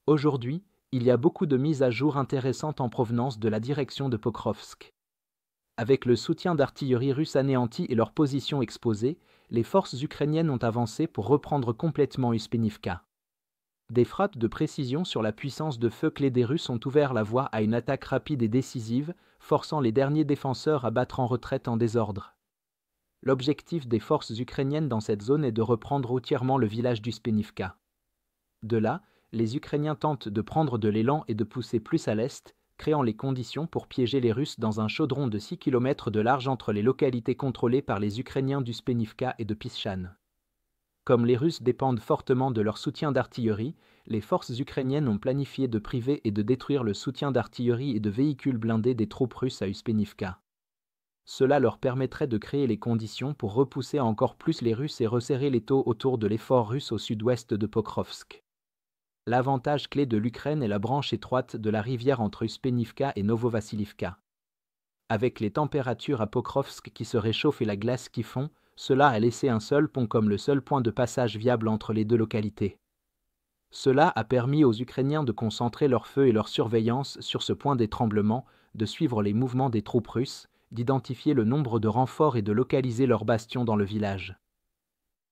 Aujourd'hui, il y a beaucoup de mises à jour intéressantes en provenance de la direction de Pokrovsk. Avec le soutien d'artillerie russe anéanti et leur position exposée, les forces ukrainiennes ont avancé pour reprendre complètement Uspenivka. Des frappes de précision sur la puissance de feu clé des Russes ont ouvert la voie à une attaque rapide et décisive, forçant les derniers défenseurs à battre en retraite en désordre. L'objectif des forces ukrainiennes dans cette zone est de reprendre entièrement le village d'Uspenivka. De là, les Ukrainiens tentent de prendre de l'élan et de pousser plus à l'est, créant les conditions pour piéger les Russes dans un chaudron de 6 km de large entre les localités contrôlées par les Ukrainiens d'Uspenivka et de Pischan. Comme les Russes dépendent fortement de leur soutien d'artillerie, les forces ukrainiennes ont planifié de priver et de détruire le soutien d'artillerie et de véhicules blindés des troupes russes à Uspenivka. Cela leur permettrait de créer les conditions pour repousser encore plus les Russes et resserrer l'étau autour de l'effort russe au sud-ouest de Pokrovsk. L'avantage clé de l'Ukraine est la branche étroite de la rivière entre Uspenivka et Novovassiliivka. Avec les températures à Pokrovsk qui se réchauffent et la glace qui fond, cela a laissé un seul pont comme le seul point de passage viable entre les deux localités. Cela a permis aux Ukrainiens de concentrer leur feu et leur surveillance sur ce point des tremblements, de suivre les mouvements des troupes russes, d'identifier le nombre de renforts et de localiser leurs bastions dans le village.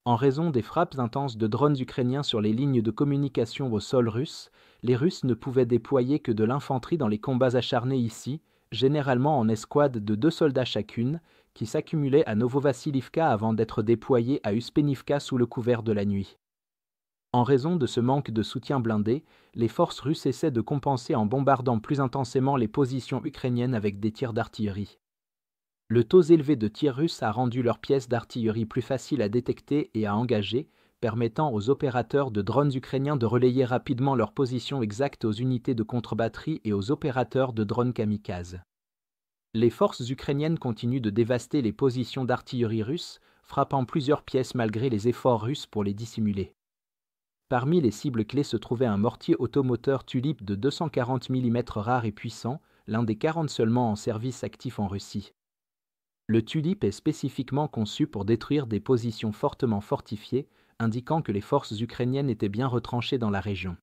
En raison des frappes intenses de drones ukrainiens sur les lignes de communication au sol russe, les Russes ne pouvaient déployer que de l'infanterie dans les combats acharnés ici, généralement en escouade de 2 soldats chacune, qui s'accumulaient à Novovassiliivka avant d'être déployés à Uspenivka sous le couvert de la nuit. En raison de ce manque de soutien blindé, les forces russes essaient de compenser en bombardant plus intensément les positions ukrainiennes avec des tirs d'artillerie. Le taux élevé de tirs russes a rendu leurs pièces d'artillerie plus faciles à détecter et à engager, permettant aux opérateurs de drones ukrainiens de relayer rapidement leur position exacte aux unités de contre-batterie et aux opérateurs de drones kamikazes. Les forces ukrainiennes continuent de dévaster les positions d'artillerie russes, frappant plusieurs pièces malgré les efforts russes pour les dissimuler. Parmi les cibles clés se trouvait un mortier automoteur Tulip de 240 mm rare et puissant, l'un des 40 seulement en service actif en Russie. Le Tulip est spécifiquement conçu pour détruire des positions fortement fortifiées, indiquant que les forces ukrainiennes étaient bien retranchées dans la région.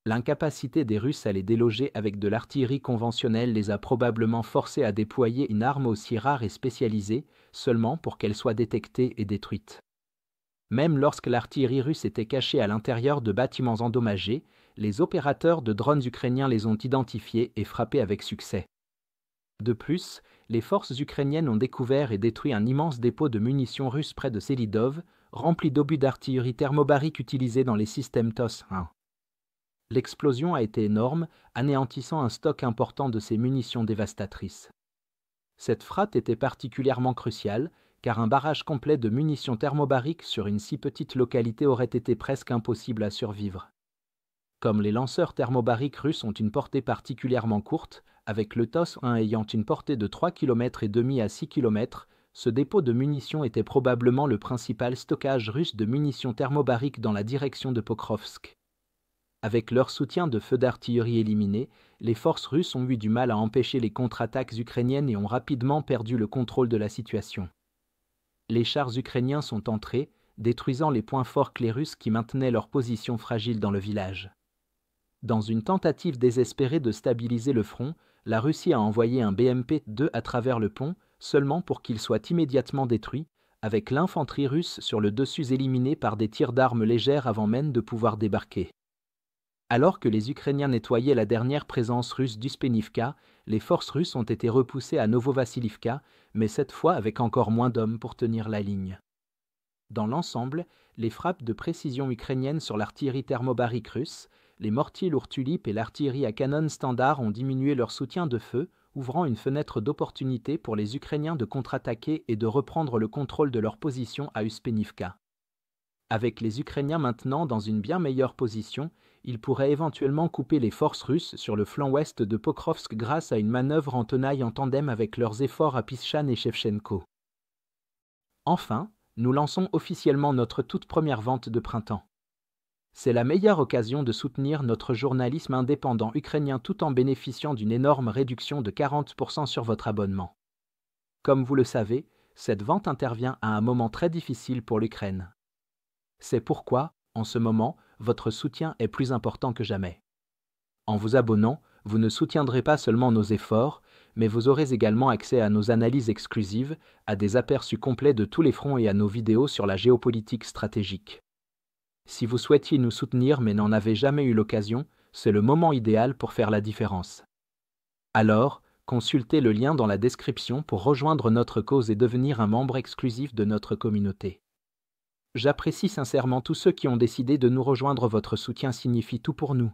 L'incapacité des Russes à les déloger avec de l'artillerie conventionnelle les a probablement forcés à déployer une arme aussi rare et spécialisée, seulement pour qu'elle soit détectée et détruite. Même lorsque l'artillerie russe était cachée à l'intérieur de bâtiments endommagés, les opérateurs de drones ukrainiens les ont identifiés et frappés avec succès. De plus, les forces ukrainiennes ont découvert et détruit un immense dépôt de munitions russes près de Selidov, rempli d'obus d'artillerie thermobarique utilisés dans les systèmes TOS-1. L'explosion a été énorme, anéantissant un stock important de ces munitions dévastatrices. Cette frappe était particulièrement cruciale, car un barrage complet de munitions thermobariques sur une si petite localité aurait été presque impossible à survivre. Comme les lanceurs thermobariques russes ont une portée particulièrement courte, avec le TOS-1 ayant une portée de 3,5 km à 6 km, ce dépôt de munitions était probablement le principal stockage russe de munitions thermobariques dans la direction de Pokrovsk. Avec leur soutien de feux d'artillerie éliminé, les forces russes ont eu du mal à empêcher les contre-attaques ukrainiennes et ont rapidement perdu le contrôle de la situation. Les chars ukrainiens sont entrés, détruisant les points forts clés russes qui maintenaient leur position fragile dans le village. Dans une tentative désespérée de stabiliser le front, la Russie a envoyé un BMP-2 à travers le pont, seulement pour qu'il soit immédiatement détruit, avec l'infanterie russe sur le dessus éliminée par des tirs d'armes légères avant même de pouvoir débarquer. Alors que les Ukrainiens nettoyaient la dernière présence russe d'Uspenivka, les forces russes ont été repoussées à Novovassiliivka, mais cette fois avec encore moins d'hommes pour tenir la ligne. Dans l'ensemble, les frappes de précision ukrainiennes sur l'artillerie thermobarique russe, les mortiers lourds Tulip et l'artillerie à canon standard ont diminué leur soutien de feu, ouvrant une fenêtre d'opportunité pour les Ukrainiens de contre-attaquer et de reprendre le contrôle de leur position à Uspenivka. Avec les Ukrainiens maintenant dans une bien meilleure position, ils pourraient éventuellement couper les forces russes sur le flanc ouest de Pokrovsk grâce à une manœuvre en tenaille en tandem avec leurs efforts à Pischan et Shevchenko. Enfin, nous lançons officiellement notre toute première vente de printemps. C'est la meilleure occasion de soutenir notre journalisme indépendant ukrainien tout en bénéficiant d'une énorme réduction de 40% sur votre abonnement. Comme vous le savez, cette vente intervient à un moment très difficile pour l'Ukraine. C'est pourquoi, En ce moment, votre soutien est plus important que jamais. En vous abonnant, vous ne soutiendrez pas seulement nos efforts, mais vous aurez également accès à nos analyses exclusives, à des aperçus complets de tous les fronts et à nos vidéos sur la géopolitique stratégique. Si vous souhaitiez nous soutenir mais n'en avez jamais eu l'occasion, c'est le moment idéal pour faire la différence. Alors, consultez le lien dans la description pour rejoindre notre cause et devenir un membre exclusif de notre communauté. J'apprécie sincèrement tous ceux qui ont décidé de nous rejoindre. Votre soutien signifie tout pour nous.